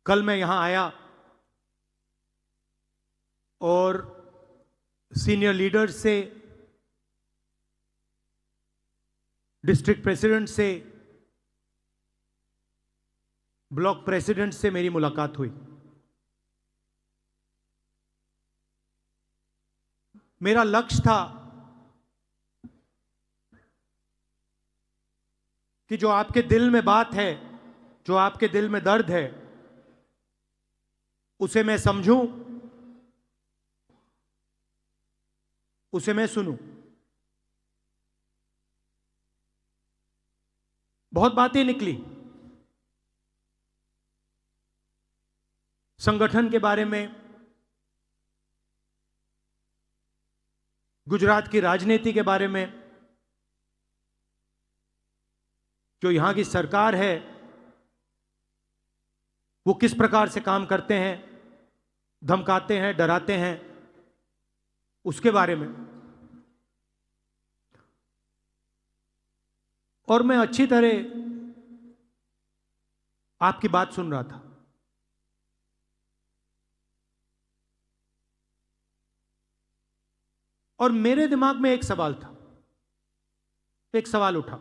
कल मैं यहां आया और सीनियर लीडर्स से, डिस्ट्रिक्ट प्रेसिडेंट से, ब्लॉक प्रेसिडेंट से मेरी मुलाकात हुई। मेरा लक्ष्य था कि जो आपके दिल में बात है, जो आपके दिल में दर्द है, उसे मैं समझूं, उसे मैं सुनूं। बहुत बातें निकली संगठन के बारे में, गुजरात की राजनीति के बारे में, जो यहां की सरकार है वो किस प्रकार से काम करते हैं, धमकाते हैं, डराते हैं, उसके बारे में। और मैं अच्छी तरह आपकी बात सुन रहा था। और मेरे दिमाग में एक सवाल था, एक सवाल उठा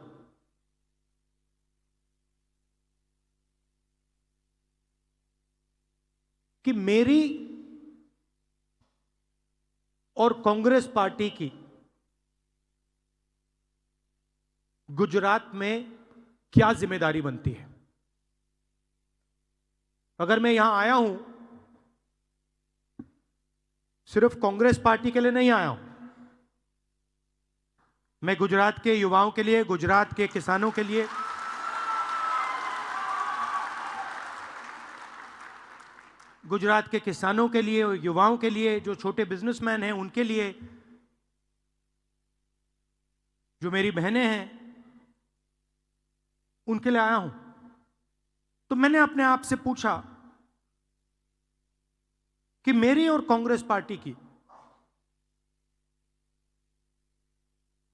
कि मेरी और कांग्रेस पार्टी की गुजरात में क्या जिम्मेदारी बनती है। अगर मैं यहां आया हूं, सिर्फ कांग्रेस पार्टी के लिए नहीं आया हूं, मैं गुजरात के युवाओं के लिए, गुजरात के किसानों के लिए, गुजरात के किसानों के लिए, युवाओं के लिए, जो छोटे बिजनेसमैन हैं उनके लिए, जो मेरी बहनें हैं उनके लिए आया हूं। तो मैंने अपने आप से पूछा कि मेरी और कांग्रेस पार्टी की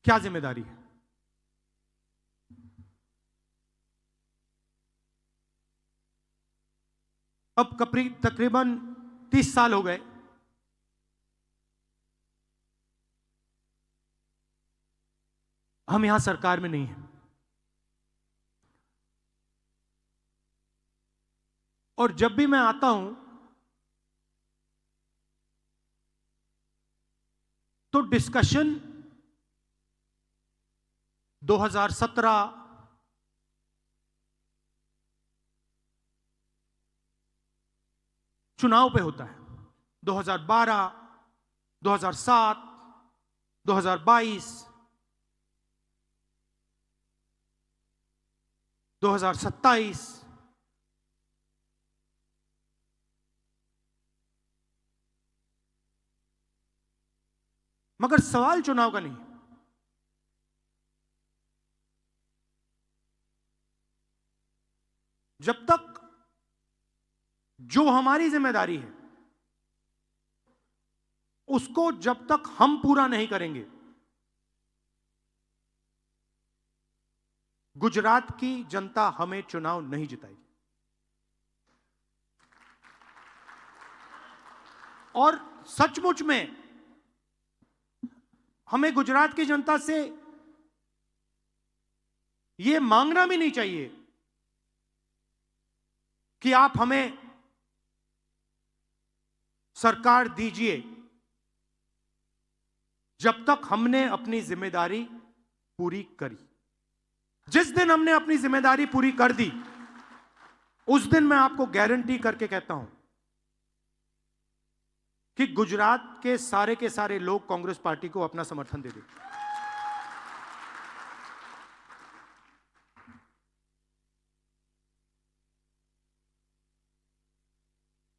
क्या जिम्मेदारी है। अब तकरीबन 30 साल हो गए हम यहां सरकार में नहीं हैं, और जब भी मैं आता हूं तो डिस्कशन 2017 चुनाव पे होता है, 2012, 2007, 2022, 2027। मगर सवाल चुनाव का नहीं। जब तक जो हमारी जिम्मेदारी है उसको जब तक हम पूरा नहीं करेंगे, गुजरात की जनता हमें चुनाव नहीं जिताएगी। और सचमुच में हमें गुजरात की जनता से यह मांगना भी नहीं चाहिए कि आप हमें सरकार दीजिए, जब तक हमने अपनी जिम्मेदारी पूरी करी। जिस दिन हमने अपनी जिम्मेदारी पूरी कर दी, उस दिन मैं आपको गारंटी करके कहता हूं कि गुजरात के सारे लोग कांग्रेस पार्टी को अपना समर्थन दे देंगे।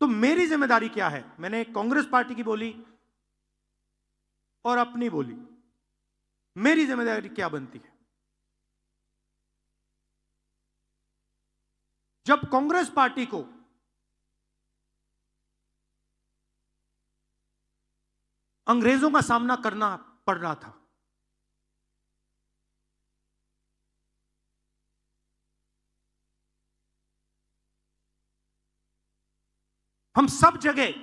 तो मेरी जिम्मेदारी क्या है, मैंने कांग्रेस पार्टी की बोली और अपनी बोली। मेरी जिम्मेदारी क्या बनती है? जब कांग्रेस पार्टी को अंग्रेजों का सामना करना पड़ रहा था, हम सब जगह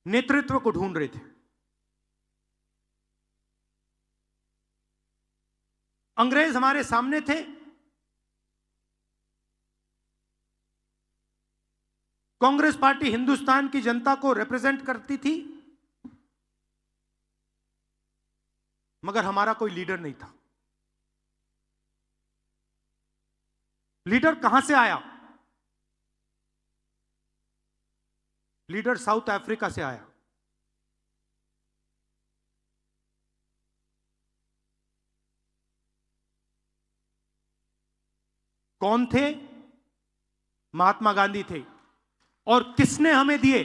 नेतृत्व को ढूंढ रहे थे। अंग्रेज हमारे सामने थे, कांग्रेस पार्टी हिंदुस्तान की जनता को रिप्रेजेंट करती थी, मगर हमारा कोई लीडर नहीं था। लीडर कहां से आया? लीडर साउथ अफ्रीका से आया। कौन थे? महात्मा गांधी थे। और किसने हमें दिए?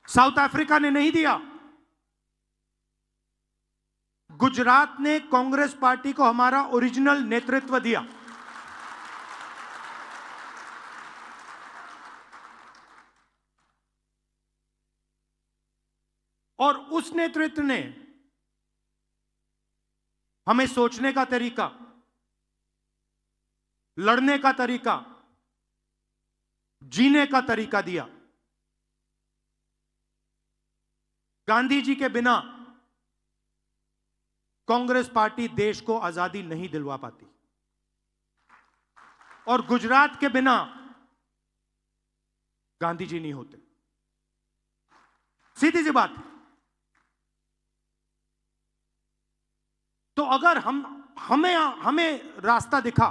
साउथ अफ्रीका ने नहीं दिया। गुजरात ने कांग्रेस पार्टी को हमारा ओरिजिनल नेतृत्व दिया। और उस नेतृत्व ने हमें सोचने का तरीका, लड़ने का तरीका, जीने का तरीका दिया। गांधी जी के बिना कांग्रेस पार्टी देश को आजादी नहीं दिलवा पाती, और गुजरात के बिना गांधी जी नहीं होते। सीधी सी बात। तो अगर हमें रास्ता दिखा,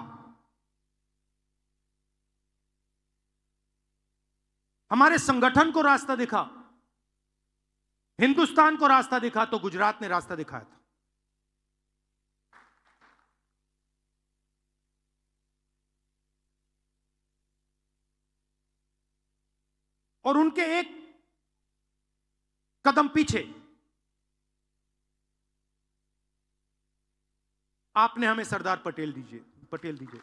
हमारे संगठन को रास्ता दिखा, हिंदुस्तान को रास्ता दिखा, तो गुजरात ने रास्ता दिखाया था। और उनके एक कदम पीछे आपने हमें सरदार पटेल दीजिए।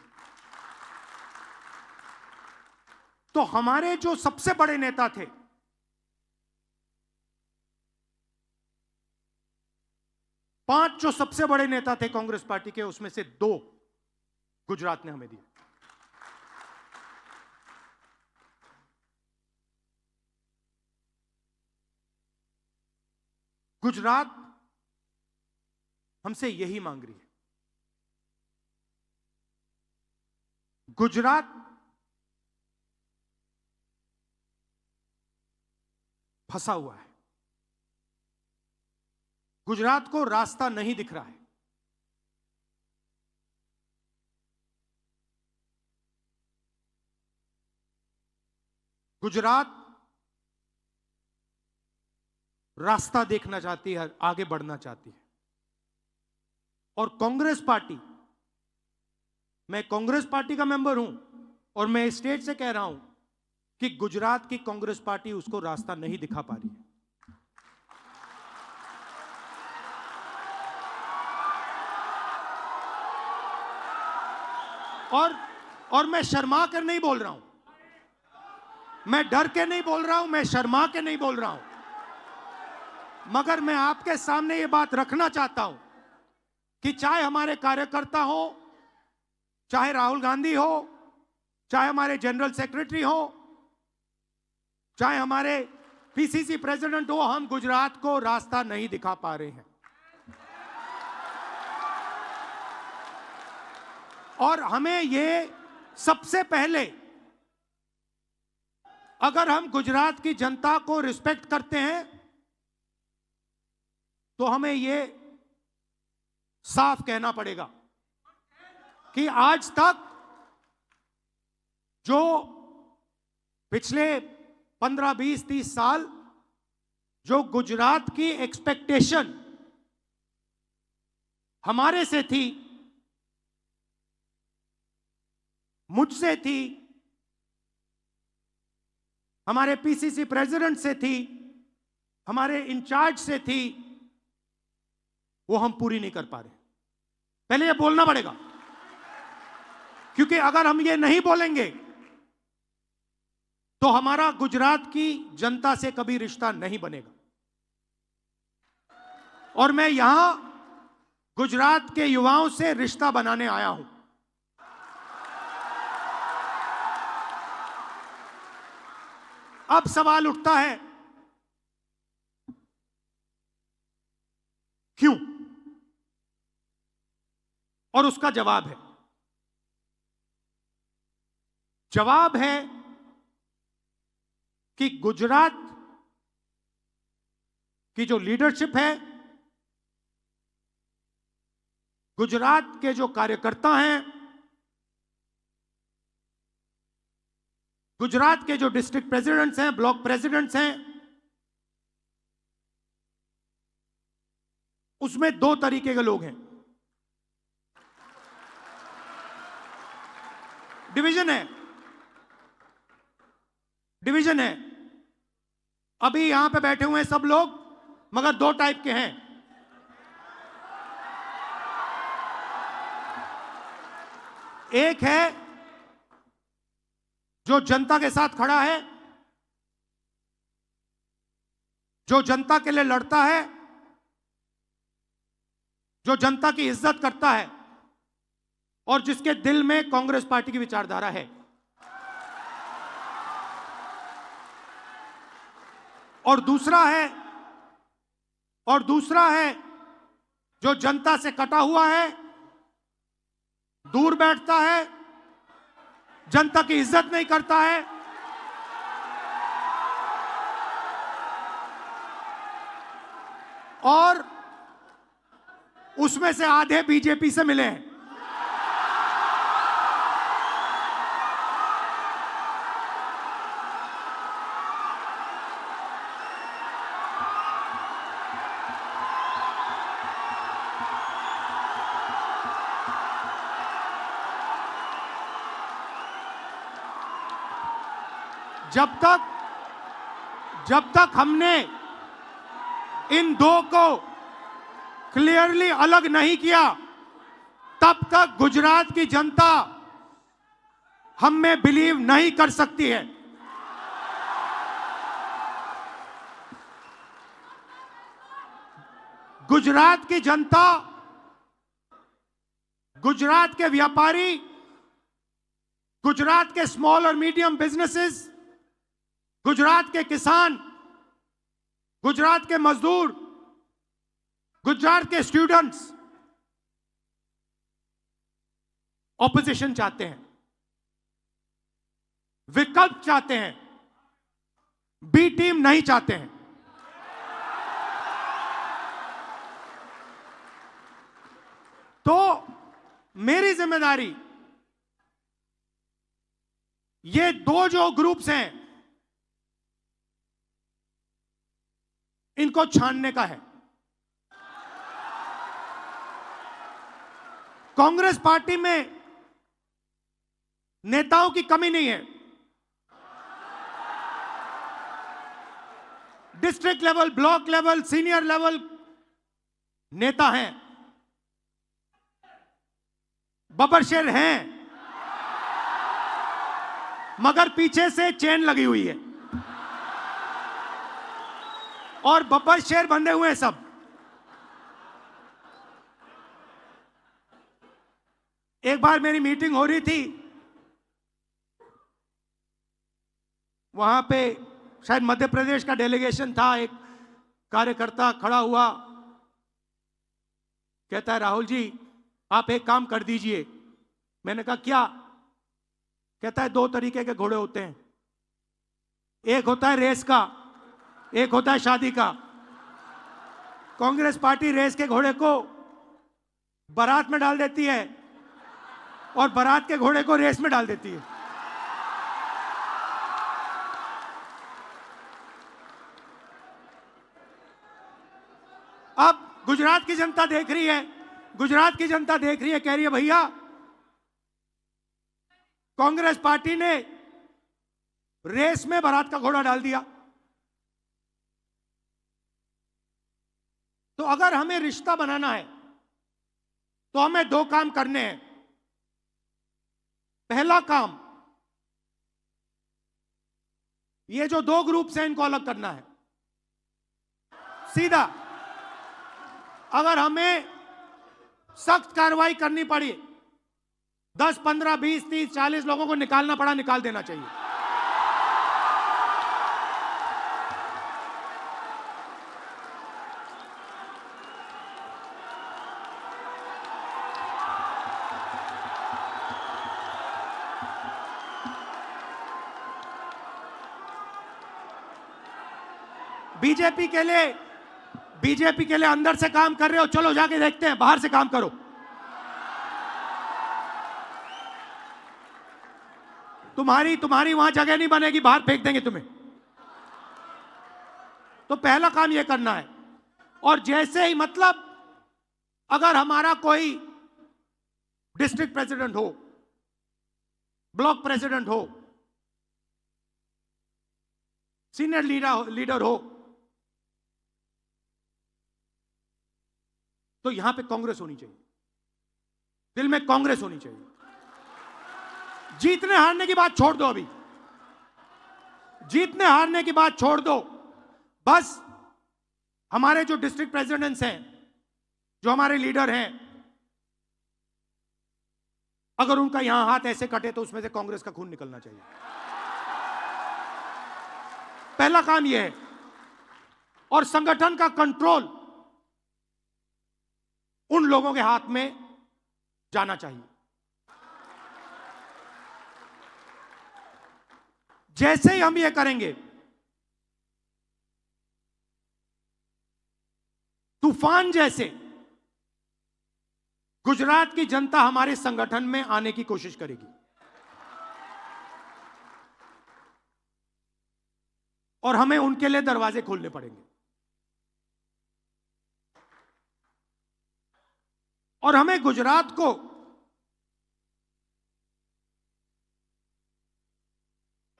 तो हमारे जो सबसे बड़े नेता थे, पांच जो सबसे बड़े नेता थे कांग्रेस पार्टी के, उसमें से 2 गुजरात ने हमें दिए। गुजरात हमसे यही मांग रही है। गुजरात फंसा हुआ है। गुजरात को रास्ता नहीं दिख रहा है। गुजरात रास्ता देखना चाहती है, आगे बढ़ना चाहती है। और कांग्रेस पार्टी, मैं कांग्रेस पार्टी का मेंबर हूं और मैं स्टेट से कह रहा हूं कि गुजरात की कांग्रेस पार्टी उसको रास्ता नहीं दिखा पा रही है। और मैं शर्मा कर नहीं बोल रहा हूं, मैं डर के नहीं बोल रहा हूं, मैं शर्मा के नहीं बोल रहा हूं, मगर मैं आपके सामने ये बात रखना चाहता हूं कि चाहे हमारे कार्यकर्ता हो, चाहे राहुल गांधी हो, चाहे हमारे जनरल सेक्रेटरी हो, चाहे हमारे पीसीसी प्रेसिडेंट हो, हम गुजरात को रास्ता नहीं दिखा पा रहे हैं। और हमें ये सबसे पहले, अगर हम गुजरात की जनता को रिस्पेक्ट करते हैं, तो हमें ये साफ कहना पड़ेगा कि आज तक जो पिछले 15, 20, 30 साल जो गुजरात की एक्सपेक्टेशन हमारे से थी, मुझसे थी, हमारे पीसीसी प्रेसिडेंट से थी, हमारे इंचार्ज से थी, वो हम पूरी नहीं कर पा रहे। पहले ये बोलना पड़ेगा, क्योंकि अगर हम ये नहीं बोलेंगे तो हमारा गुजरात की जनता से कभी रिश्ता नहीं बनेगा। और मैं यहां गुजरात के युवाओं से रिश्ता बनाने आया हूं। अब सवाल उठता है क्यों, और उसका जवाब है कि गुजरात की जो लीडरशिप है, गुजरात के जो कार्यकर्ता हैं, गुजरात के जो डिस्ट्रिक्ट प्रेसिडेंट्स हैं, ब्लॉक प्रेसिडेंट्स हैं, उसमें दो तरीके के लोग हैं। डिवीजन है। अभी यहां पे बैठे हुए हैं सब लोग, मगर दो टाइप के हैं। एक है जो जनता के साथ खड़ा है, जो जनता के लिए लड़ता है, जो जनता की इज्जत करता है और जिसके दिल में कांग्रेस पार्टी की विचारधारा है। और दूसरा है जो जनता से कटा हुआ है, दूर बैठता है, जनता की इज्जत नहीं करता है, और उसमें से आधे बीजेपी से मिले हैं। जब तक हमने इन दो को क्लियरली अलग नहीं किया, तब तक गुजरात की जनता हम में बिलीव नहीं कर सकती है। गुजरात की जनता, गुजरात के व्यापारी, गुजरात के स्मॉल और मीडियम बिजनेसेस, गुजरात के किसान, गुजरात के मजदूर, गुजरात के स्टूडेंट्स ऑपोजिशन चाहते हैं, विकल्प चाहते हैं, बी टीम नहीं चाहते हैं। तो मेरी जिम्मेदारी ये दो जो ग्रुप्स हैं इनको छानने का है। कांग्रेस पार्टी में नेताओं की कमी नहीं है। District level, block level, senior level नेता हैं, बब्बर हैं, मगर पीछे से चेन लगी हुई है और बब्बर शेर बंधे हुए हैं सब। एक बार मेरी मीटिंग हो रही थी, वहां पे शायद मध्य प्रदेश का डेलीगेशन था। एक कार्यकर्ता खड़ा हुआ, कहता है राहुल जी आप एक काम कर दीजिए। मैंने कहा क्या? कहता है दो तरीके के घोड़े होते हैं, एक होता है रेस का, एक होता है शादी का। कांग्रेस पार्टी रेस के घोड़े को बारात में डाल देती है और बारात के घोड़े को रेस में डाल देती है। अब गुजरात की जनता देख रही है, गुजरात की जनता देख रही है, कह रही है भैया कांग्रेस पार्टी ने रेस में बारात का घोड़ा डाल दिया। तो अगर हमें रिश्ता बनाना है तो हमें दो काम करने हैं। पहला काम, ये जो दो ग्रुप्स हैं इनको अलग करना है सीधा। अगर हमें सख्त कार्रवाई करनी पड़ी, 10, 15, 20, 30, 40 लोगों को निकालना पड़ा, निकाल देना चाहिए। बीजेपी के लिए अंदर से काम कर रहे हो, चलो जाके देखते हैं, बाहर से काम करो। तुम्हारी वहां जगह नहीं बनेगी, बाहर फेंक देंगे तुम्हें। तो पहला काम यह करना है। और जैसे ही, मतलब अगर हमारा कोई डिस्ट्रिक्ट प्रेसिडेंट हो, ब्लॉक प्रेसिडेंट हो, सीनियर लीडर हो, तो यहां पे कांग्रेस होनी चाहिए, दिल में कांग्रेस होनी चाहिए। जीतने हारने की बात छोड़ दो, अभी जीतने हारने की बात छोड़ दो। बस हमारे जो डिस्ट्रिक्ट प्रेसिडेंट्स हैं, जो हमारे लीडर हैं, अगर उनका यहां हाथ ऐसे कटे तो उसमें से कांग्रेस का खून निकलना चाहिए। पहला काम यह है। और संगठन का कंट्रोल उन लोगों के हाथ में जाना चाहिए। जैसे ही हम ये करेंगे, तूफान जैसे गुजरात की जनता हमारे संगठन में आने की कोशिश करेगी। और हमें उनके लिए दरवाजे खोलने पड़ेंगे। और हमें गुजरात को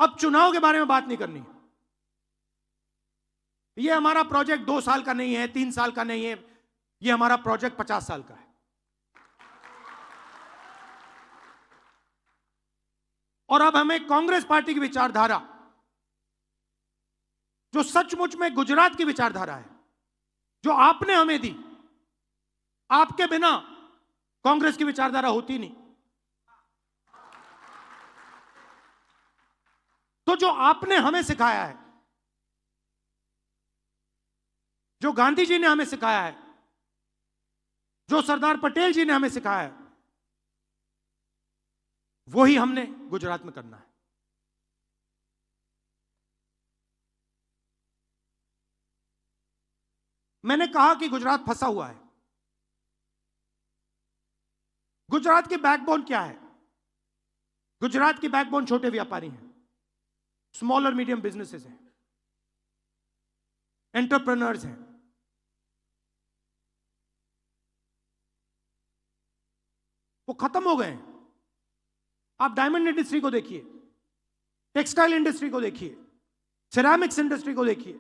अब चुनाव के बारे में बात नहीं करनी। यह हमारा प्रोजेक्ट 2 साल का नहीं है, 3 साल का नहीं है, यह हमारा प्रोजेक्ट 50 साल का है। और अब हमें कांग्रेस पार्टी की विचारधारा, जो सचमुच में गुजरात की विचारधारा है, जो आपने हमें दी, आपके बिना कांग्रेस की विचारधारा होती नहीं। तो जो आपने हमें सिखाया है, जो गांधी जी ने हमें सिखाया है, जो सरदार पटेल जी ने हमें सिखाया है, वही हमने गुजरात में करना है। मैंने कहा कि गुजरात फंसा हुआ है। गुजरात की बैकबोन क्या है? गुजरात की बैकबोन छोटे व्यापारी हैं, स्मॉल और मीडियम बिजनेसेस हैं, एंटरप्रेन्योर्स हैं। वो खत्म हो गए हैं। आप डायमंड इंडस्ट्री को देखिए, टेक्सटाइल इंडस्ट्री को देखिए, सिरेमिक्स इंडस्ट्री को देखिए।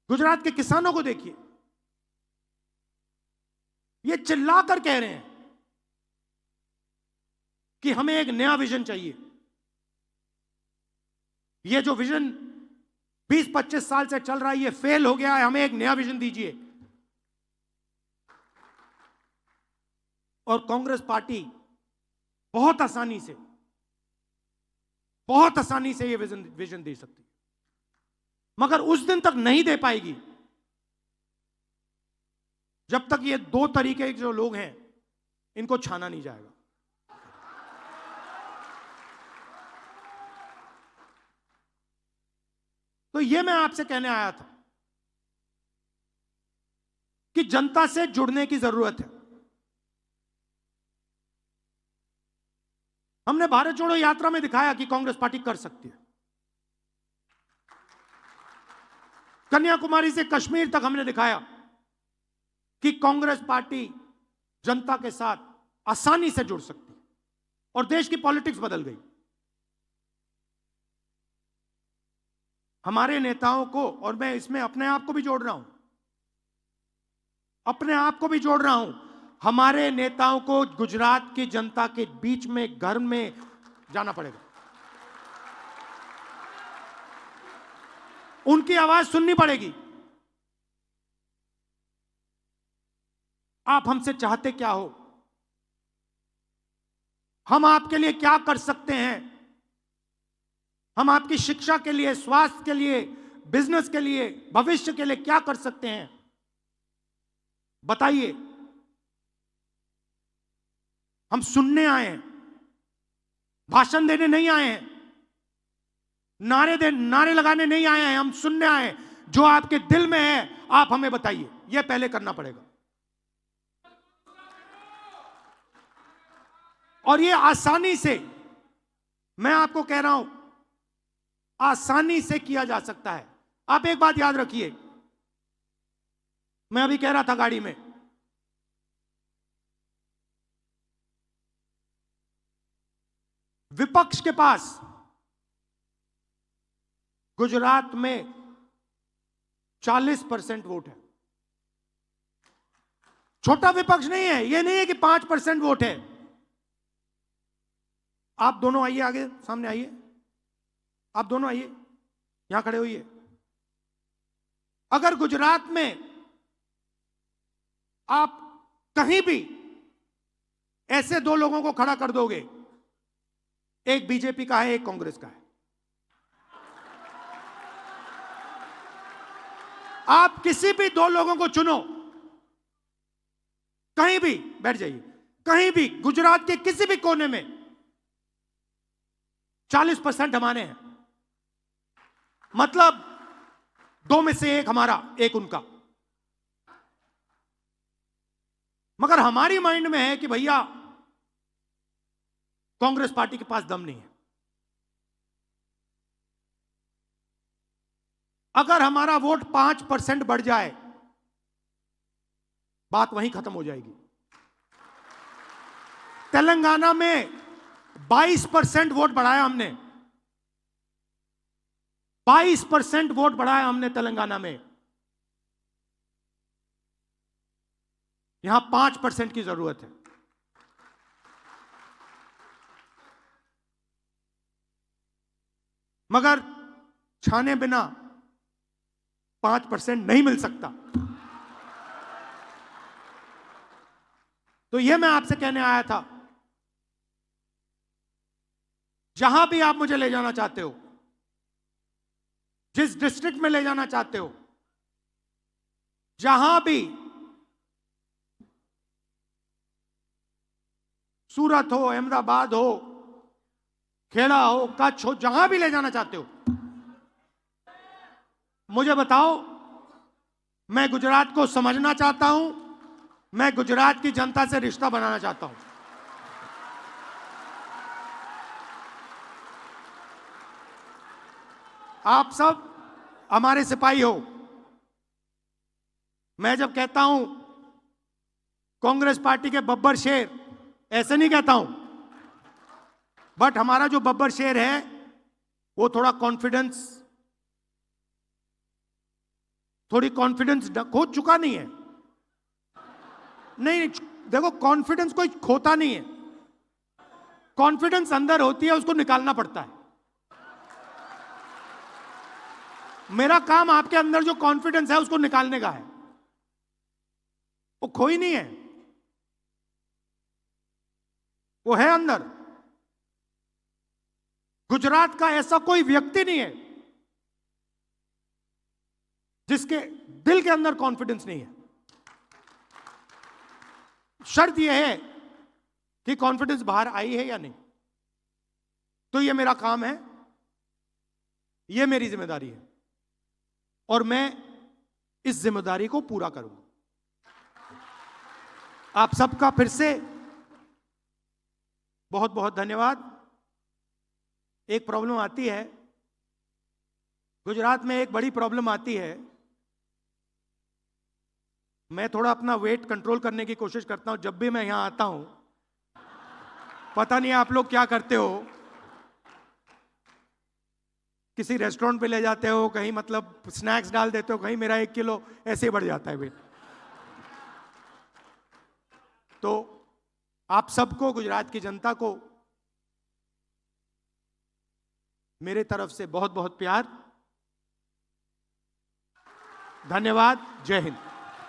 गुजरात के किसानों को देखिए, ये चिल्लाकर कह रहे हैं कि हमें एक नया विजन चाहिए। ये जो विजन 20-25 साल से चल रहा है, ये फेल हो गया है, हमें एक नया विजन दीजिए। और कांग्रेस पार्टी बहुत आसानी से ये विजन दे सकती है, मगर उस दिन तक नहीं दे पाएगी जब तक ये 2 तरीके के जो लोग हैं, इनको छाना नहीं जाएगा। तो ये मैं आपसे कहने आया था कि जनता से जुड़ने की जरूरत है। हमने भारत जोड़ो यात्रा में दिखाया कि कांग्रेस पार्टी कर सकती है। कन्याकुमारी से कश्मीर तक हमने दिखाया कि कांग्रेस पार्टी जनता के साथ आसानी से जुड़ सकती है, और देश की पॉलिटिक्स बदल गई। हमारे नेताओं को, और मैं इसमें अपने आप को भी जोड़ रहा हूं, हमारे नेताओं को गुजरात की जनता के बीच में, घर में जाना पड़ेगा। उनकी आवाज सुननी पड़ेगी। आप हमसे चाहते क्या हो, हम आपके लिए क्या कर सकते हैं, हम आपकी शिक्षा के लिए, स्वास्थ्य के लिए, बिजनेस के लिए, भविष्य के लिए क्या कर सकते हैं, बताइए। हम सुनने आए हैं, भाषण देने नहीं आए हैं, नारे लगाने नहीं आए हैं, हम सुनने आए हैं। जो आपके दिल में है आप हमें बताइए, यह पहले करना पड़ेगा। और यह आसानी से, मैं आपको कह रहा हूं, आसानी से किया जा सकता है। आप एक बात याद रखिए, मैं अभी कह रहा था गाड़ी में, विपक्ष के पास गुजरात में 40% वोट है। छोटा विपक्ष नहीं है, यह नहीं है कि 5% वोट है। आप दोनों आइए, आगे सामने आइए, आप दोनों आइए, यहां खड़े होइए। अगर गुजरात में आप कहीं भी ऐसे दो लोगों को खड़ा कर दोगे, एक बीजेपी का है, एक कांग्रेस का है, आप किसी भी दो लोगों को चुनो, कहीं भी बैठ जाइए, कहीं भी गुजरात के किसी भी कोने में 40% हमारे हैं। मतलब दो में से एक हमारा, एक उनका। मगर हमारी माइंड में है कि भैया कांग्रेस पार्टी के पास दम नहीं है। अगर हमारा वोट 5% बढ़ जाए, बात वहीं खत्म हो जाएगी। तेलंगाना में 22% वोट बढ़ाया हमने, 22% वोट बढ़ाया हमने तेलंगाना में। यहां 5% की जरूरत है। मगर छाने बिना 5% नहीं मिल सकता। तो यह मैं आपसे कहने आया था, जहां भी आप मुझे ले जाना चाहते हो, जिस डिस्ट्रिक्ट में ले जाना चाहते हो, जहां भी, सूरत हो, अहमदाबाद हो, खेड़ा हो, कच्छ हो, जहां भी ले जाना चाहते हो, मुझे बताओ। मैं गुजरात को समझना चाहता हूं, मैं गुजरात की जनता से रिश्ता बनाना चाहता हूं। आप सब हमारे सिपाही हो। मैं जब कहता हूं कांग्रेस पार्टी के बब्बर शेर, ऐसे नहीं कहता हूं, बट हमारा जो बब्बर शेर है वो थोड़ा कॉन्फिडेंस, थोड़ी कॉन्फिडेंस खो चुका नहीं है। नहीं, देखो, कॉन्फिडेंस कोई खोता नहीं है। कॉन्फिडेंस अंदर होती है, उसको निकालना पड़ता है। मेरा काम आपके अंदर जो कॉन्फिडेंस है उसको निकालने का है, वो खोई नहीं है, वो है अंदर। गुजरात का ऐसा कोई व्यक्ति नहीं है जिसके दिल के अंदर कॉन्फिडेंस नहीं है। शर्त यह है कि कॉन्फिडेंस बाहर आई है या नहीं। तो यह मेरा काम है, यह मेरी जिम्मेदारी है, और मैं इस जिम्मेदारी को पूरा करूंगा। आप सबका फिर से बहुत बहुत धन्यवाद। एक प्रॉब्लम आती है गुजरात में, एक बड़ी प्रॉब्लम आती है। मैं थोड़ा अपना वेट कंट्रोल करने की कोशिश करता हूं जब भी मैं यहां आता हूं। पता नहीं आप लोग क्या करते हो, किसी रेस्टोरेंट पे ले जाते हो, कहीं मतलब स्नैक्स डाल देते हो, कहीं मेरा 1 किलो ऐसे ही बढ़ जाता है वेट। तो आप सबको, गुजरात की जनता को मेरे तरफ से बहुत बहुत प्यार, धन्यवाद। जय हिंद।